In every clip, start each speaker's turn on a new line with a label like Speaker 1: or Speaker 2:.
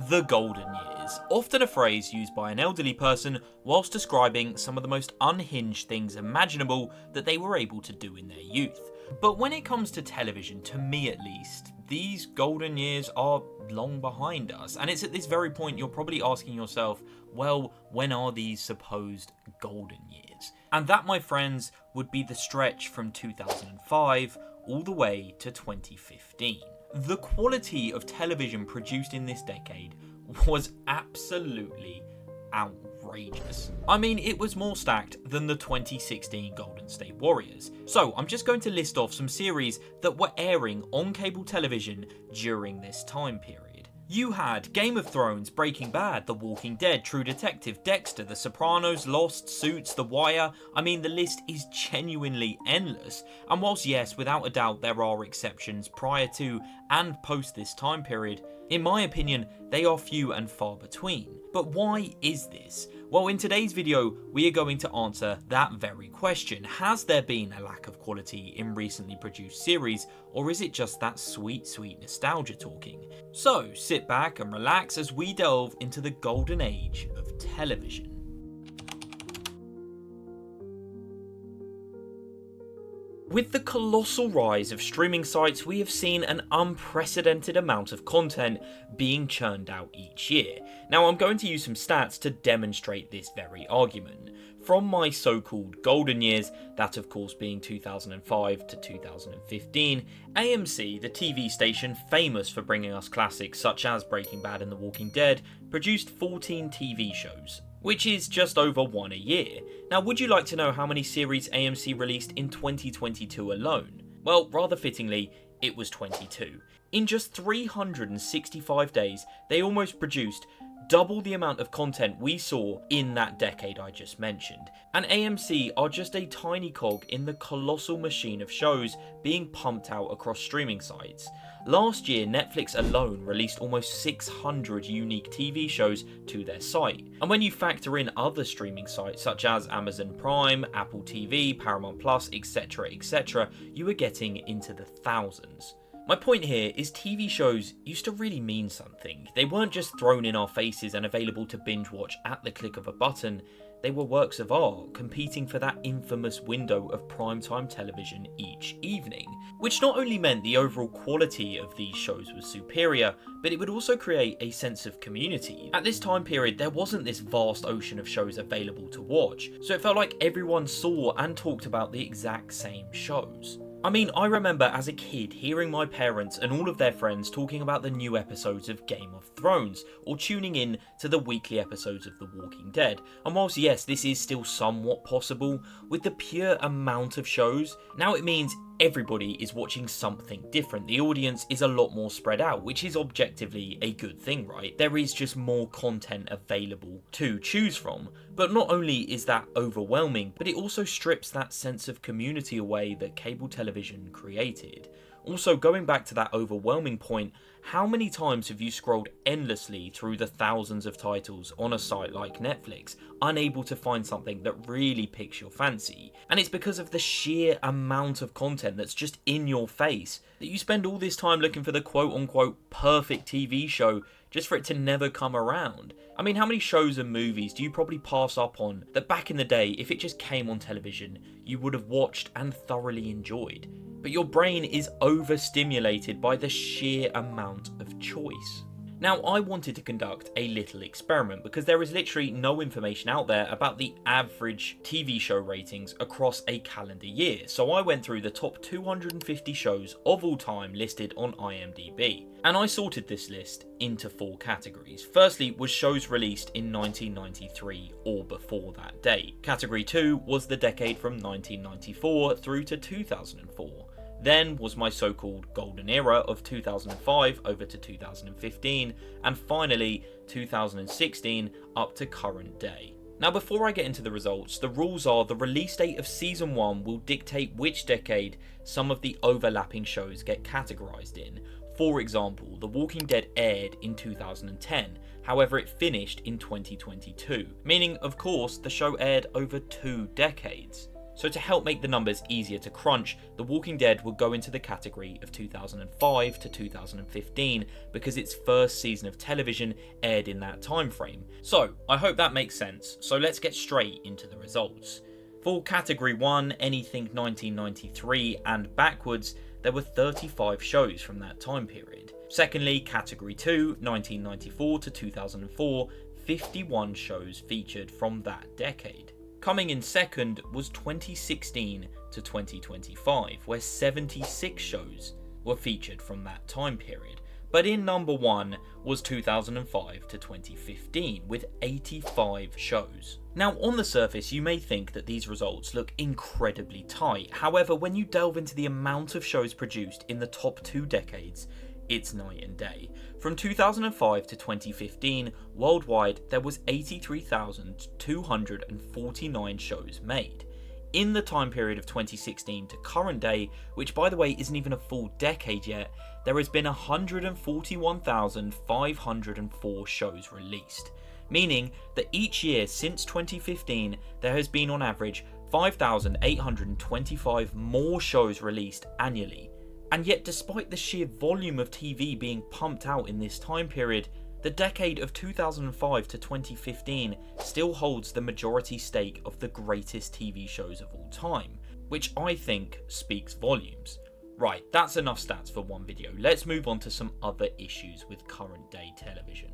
Speaker 1: The golden years, often a phrase used by an elderly person whilst describing some of the most unhinged things imaginable that they were able to do in their youth. But when it comes to television, to me at least, these golden years are long behind us. And it's at this very point you're probably asking yourself, well, when are these supposed golden years? And that, my friends, would be the stretch from 2005 all the way to 2015. The quality of television produced in this decade was absolutely outrageous. I mean, it was more stacked than the 2016 Golden State Warriors. So I'm just going to list off some series that were airing on cable television during this time period. You had Game of Thrones, Breaking Bad, The Walking Dead, True Detective, Dexter, The Sopranos, Lost, Suits, The Wire. I mean, the list is genuinely endless. And whilst yes, without a doubt there are exceptions prior to and post this time period, in my opinion, they are few and far between. But why is this? Well, in today's video, we are going to answer that very question. Has there been a lack of quality in recently produced series, or is it just that sweet, sweet nostalgia talking? So, sit back and relax as we delve into the golden age of television. With the colossal rise of streaming sites, we have seen an unprecedented amount of content being churned out each year. Now, I'm going to use some stats to demonstrate this very argument. From my so-called golden years, that of course being 2005 to 2015, AMC, the TV station famous for bringing us classics such as Breaking Bad and The Walking Dead, produced 14 TV shows, which is just over one a year. Now, would you like to know how many series AMC released in 2022 alone? Well, rather fittingly, it was 22. In just 365 days, they almost produced double the amount of content we saw in that decade I just mentioned. And AMC are just a tiny cog in the colossal machine of shows being pumped out across streaming sites. Last year, Netflix alone released almost 600 unique TV shows to their site. And when you factor in other streaming sites such as Amazon Prime, Apple TV, Paramount Plus, etc., you are getting into the thousands. My point here is TV shows used to really mean something. They weren't just thrown in our faces and available to binge watch at the click of a button. They were works of art, competing for that infamous window of primetime television each evening, which not only meant the overall quality of these shows was superior, but it would also create a sense of community. At this time period, there wasn't this vast ocean of shows available to watch, so it felt like everyone saw and talked about the exact same shows. I mean, I remember as a kid hearing my parents and all of their friends talking about the new episodes of Game of Thrones, or tuning in to the weekly episodes of The Walking Dead. And whilst yes, this is still somewhat possible, with the pure amount of shows, now it means everybody is watching something different. The audience is a lot more spread out, which is objectively a good thing, right? There is just more content available to choose from. But not only is that overwhelming, but it also strips that sense of community away that cable television created. Also, going back to that overwhelming point, how many times have you scrolled endlessly through the thousands of titles on a site like Netflix, unable to find something that really picks your fancy? And it's because of the sheer amount of content that's just in your face that you spend all this time looking for the quote-unquote perfect TV show just for it to never come around. I mean, how many shows and movies do you probably pass up on that back in the day, if it just came on television, you would have watched and thoroughly enjoyed? But your brain is overstimulated by the sheer amount of choice. Now, I wanted to conduct a little experiment because there is literally no information out there about the average TV show ratings across a calendar year. So I went through the top 250 shows of all time listed on IMDb. And I sorted this list into 4 categories. Firstly was shows released in 1993 or before that date. Category 2 was the decade from 1994 through to 2004. Then was my so-called golden era of 2005 over to 2015, and finally 2016 up to current day. Now, before I get into the results, the rules are the release date of season 1 will dictate which decade some of the overlapping shows get categorized in. For example, The Walking Dead aired in 2010, however it finished in 2022, meaning of course the show aired over 2 decades. So to help make the numbers easier to crunch, The Walking Dead will go into the category of 2005 to 2015 because its first season of television aired in that time frame. So I hope that makes sense, so let's get straight into the results. For category 1, anything 1993 and backwards, there were 35 shows from that time period. Secondly, category 2, 1994 to 2004, 51 shows featured from that decade. Coming in second was 2016 to 2025, where 76 shows were featured from that time period. But in number 1 was 2005 to 2015, with 85 shows. Now, on the surface, you may think that these results look incredibly tight. However, when you delve into the amount of shows produced in the top 2 decades, it's night and day. From 2005 to 2015, worldwide, there was 83,249 shows made. In the time period of 2016 to current day, which by the way isn't even a full decade yet, there has been 141,504 shows released. Meaning that each year since 2015, there has been on average 5,825 more shows released annually. And yet, despite the sheer volume of TV being pumped out in this time period, the decade of 2005 to 2015 still holds the majority stake of the greatest TV shows of all time, which I think speaks volumes. Right, that's enough stats for one video. Let's move on to some other issues with current day television.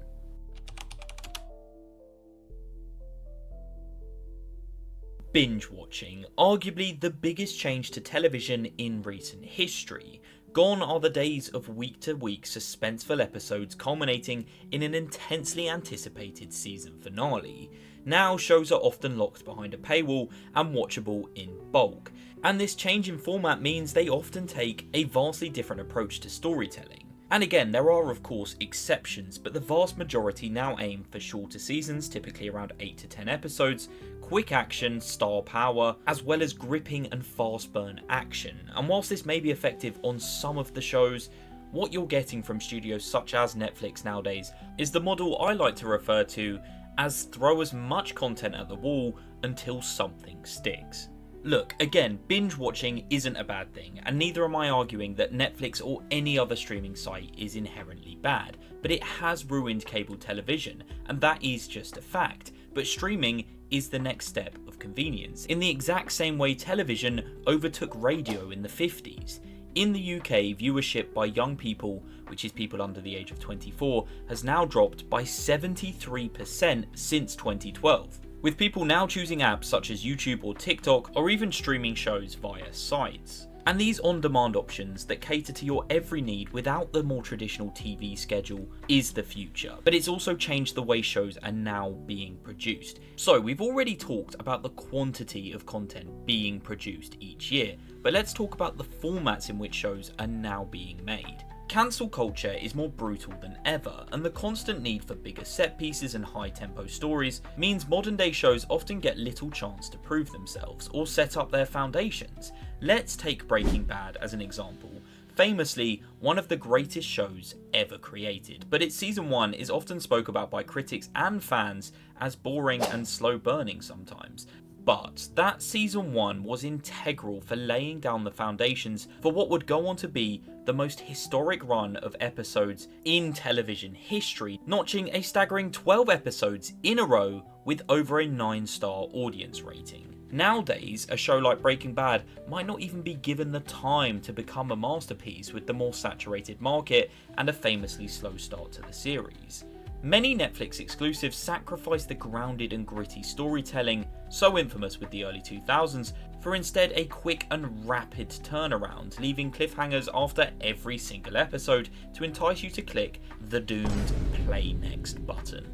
Speaker 1: Binge watching, arguably the biggest change to television in recent history. Gone are the days of week-to-week suspenseful episodes culminating in an intensely anticipated season finale. Now shows are often locked behind a paywall and watchable in bulk, and this change in format means they often take a vastly different approach to storytelling. And again, there are of course exceptions, but the vast majority now aim for shorter seasons, typically around 8 to 10 episodes, quick action, star power, as well as gripping and fast burn action. And whilst this may be effective on some of the shows, what you're getting from studios such as Netflix nowadays is the model I like to refer to as throw as much content at the wall until something sticks. Look, again, binge watching isn't a bad thing, and neither am I arguing that Netflix or any other streaming site is inherently bad, but it has ruined cable television, and that is just a fact. But streaming is the next step of convenience, in the exact same way television overtook radio in the 50s. In the UK, viewership by young people, which is people under the age of 24, has now dropped by 73% since 2012. With people now choosing apps such as YouTube or TikTok, or even streaming shows via sites. And these on-demand options that cater to your every need without the more traditional TV schedule is the future. But it's also changed the way shows are now being produced. So we've already talked about the quantity of content being produced each year, but let's talk about the formats in which shows are now being made. Cancel culture is more brutal than ever, and the constant need for bigger set pieces and high-tempo stories means modern-day shows often get little chance to prove themselves or set up their foundations. Let's take Breaking Bad as an example. Famously, one of the greatest shows ever created, but its season 1 is often spoke about by critics and fans as boring and slow burning sometimes. But that season 1 was integral for laying down the foundations for what would go on to be the most historic run of episodes in television history, notching a staggering 12 episodes in a row with over a 9-star audience rating. Nowadays, a show like Breaking Bad might not even be given the time to become a masterpiece with the more saturated market and a famously slow start to the series. Many Netflix exclusives sacrifice the grounded and gritty storytelling, so infamous with the early 2000s, for instead a quick and rapid turnaround, leaving cliffhangers after every single episode to entice you to click the doomed play next button.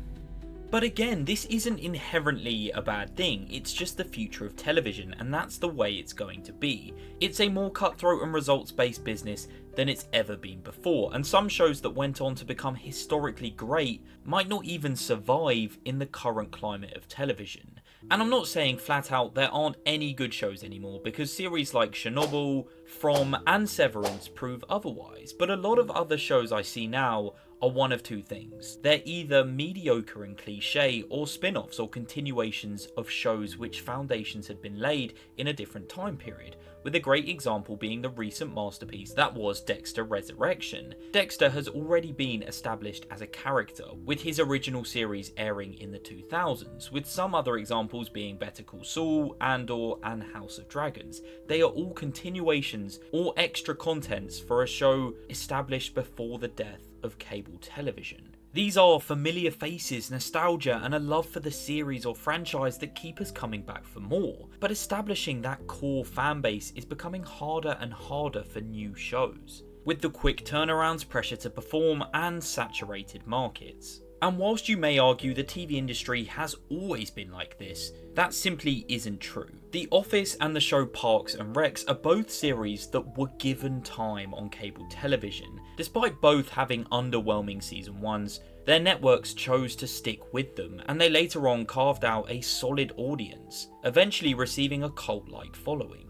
Speaker 1: But again, this isn't inherently a bad thing, it's just the future of television, and that's the way it's going to be. It's a more cutthroat and results-based business than it's ever been before, and some shows that went on to become historically great might not even survive in the current climate of television. And I'm not saying flat out there aren't any good shows anymore, because series like Chernobyl, From, and Severance prove otherwise, but a lot of other shows I see now are one of two things. They're either mediocre and cliche, or spin-offs or continuations of shows which foundations had been laid in a different time period, with a great example being the recent masterpiece that was Dexter Resurrection. Dexter has already been established as a character, with his original series airing in the 2000s, with some other examples being Better Call Saul, Andor, and House of Dragons. They are all continuations or extra contents for a show established before the death of cable television. These are familiar faces, nostalgia, and a love for the series or franchise that keep us coming back for more, but establishing that core fanbase is becoming harder and harder for new shows, with the quick turnarounds, pressure to perform, and saturated markets. And whilst you may argue the TV industry has always been like this, that simply isn't true. The Office and the show Parks and Recs are both series that were given time on cable television. Despite both having underwhelming season 1s, their networks chose to stick with them, and they later on carved out a solid audience, eventually receiving a cult-like following.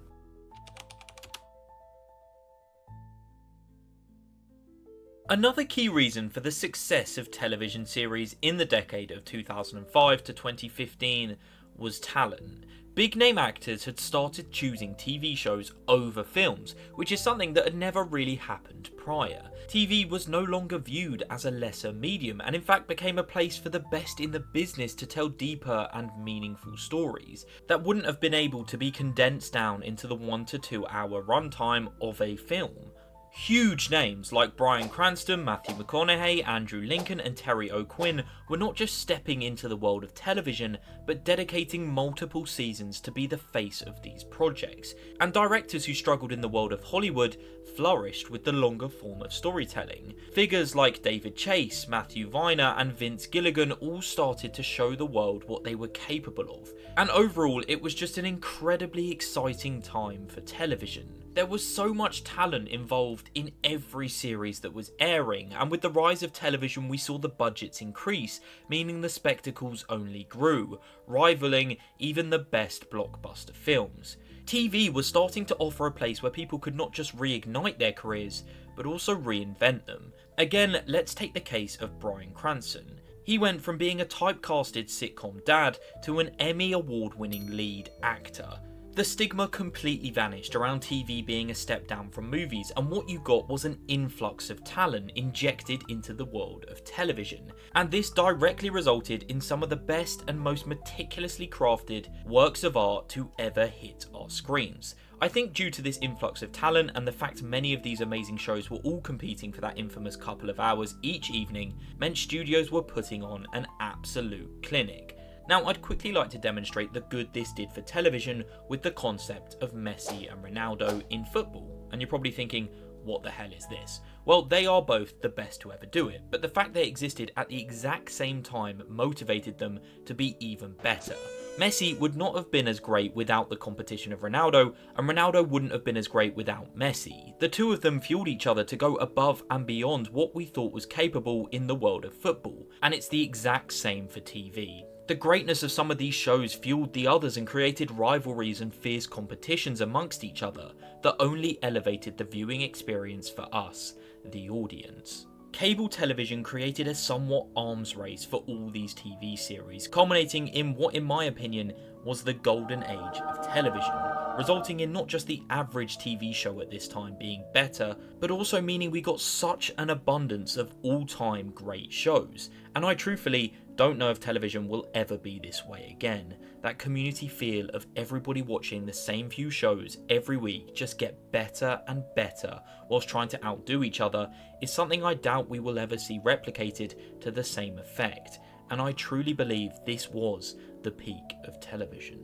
Speaker 1: Another key reason for the success of television series in the decade of 2005 to 2015 was talent. Big name actors had started choosing TV shows over films, which is something that had never really happened prior. TV was no longer viewed as a lesser medium, and in fact became a place for the best in the business to tell deeper and meaningful stories that wouldn't have been able to be condensed down into the 1 to 2 hour runtime of a film. Huge names like Bryan Cranston, Matthew McConaughey, Andrew Lincoln, and Terry O'Quinn were not just stepping into the world of television, but dedicating multiple seasons to be the face of these projects. And directors who struggled in the world of Hollywood flourished with the longer form of storytelling. Figures like David Chase, Matthew Weiner, and Vince Gilligan all started to show the world what they were capable of. And overall, it was just an incredibly exciting time for television. There was so much talent involved in every series that was airing, and with the rise of television we saw the budgets increase, meaning the spectacles only grew, rivaling even the best blockbuster films. TV was starting to offer a place where people could not just reignite their careers, but also reinvent them. Again, let's take the case of Bryan Cranston. He went from being a typecasted sitcom dad to an Emmy award-winning lead actor. The stigma completely vanished around TV being a step down from movies, and what you got was an influx of talent injected into the world of television. And this directly resulted in some of the best and most meticulously crafted works of art to ever hit our screens. I think due to this influx of talent and the fact many of these amazing shows were all competing for that infamous couple of hours each evening, meant studios were putting on an absolute clinic. Now, I'd quickly like to demonstrate the good this did for television with the concept of Messi and Ronaldo in football. And you're probably thinking, what the hell is this? Well, they are both the best to ever do it, but the fact they existed at the exact same time motivated them to be even better. Messi would not have been as great without the competition of Ronaldo, and Ronaldo wouldn't have been as great without Messi. The two of them fueled each other to go above and beyond what we thought was capable in the world of football, and it's the exact same for TV. The greatness of some of these shows fueled the others and created rivalries and fierce competitions amongst each other that only elevated the viewing experience for us, the audience. Cable television created a somewhat arms race for all these TV series, culminating in what, in my opinion, was the golden age of television, resulting in not just the average TV show at this time being better, but also meaning we got such an abundance of all-time great shows. And I truthfully don't know if television will ever be this way again. That community feel of everybody watching the same few shows every week just get better and better whilst trying to outdo each other is something I doubt we will ever see replicated to the same effect. And I truly believe this was the peak of television.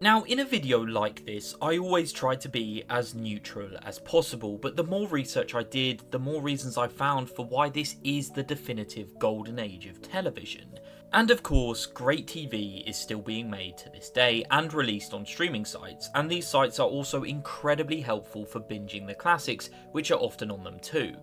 Speaker 1: Now, in a video like this, I always try to be as neutral as possible, but the more research I did, the more reasons I found for why this is the definitive golden age of television. And of course, great TV is still being made to this day and released on streaming sites, and these sites are also incredibly helpful for binging the classics, which are often on them too.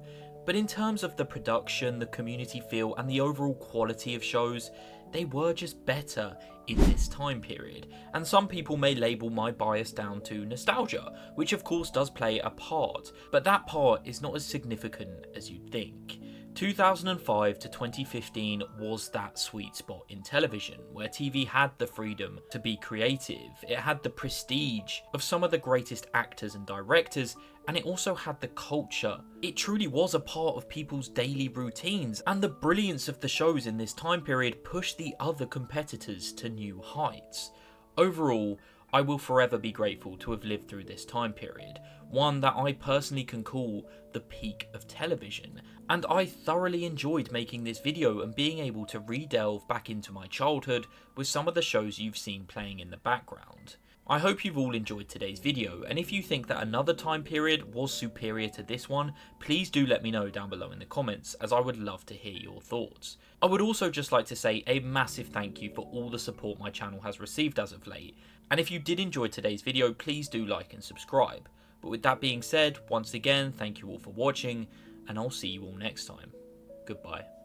Speaker 1: But in terms of the production, the community feel, and the overall quality of shows, they were just better in this time period. And some people may label my bias down to nostalgia, which of course does play a part, but that part is not as significant as you'd think. 2005 to 2015 was that sweet spot in television, where TV had the freedom to be creative, it had the prestige of some of the greatest actors and directors, and it also had the culture. It truly was a part of people's daily routines, and the brilliance of the shows in this time period pushed the other competitors to new heights. Overall, I will forever be grateful to have lived through this time period, one that I personally can call the peak of television, and I thoroughly enjoyed making this video and being able to re-delve back into my childhood with some of the shows you've seen playing in the background. I hope you've all enjoyed today's video, and if you think that another time period was superior to this one, please do let me know down below in the comments, as I would love to hear your thoughts. I would also just like to say a massive thank you for all the support my channel has received as of late, and if you did enjoy today's video, please do like and subscribe. But with that being said, once again, thank you all for watching, and I'll see you all next time. Goodbye.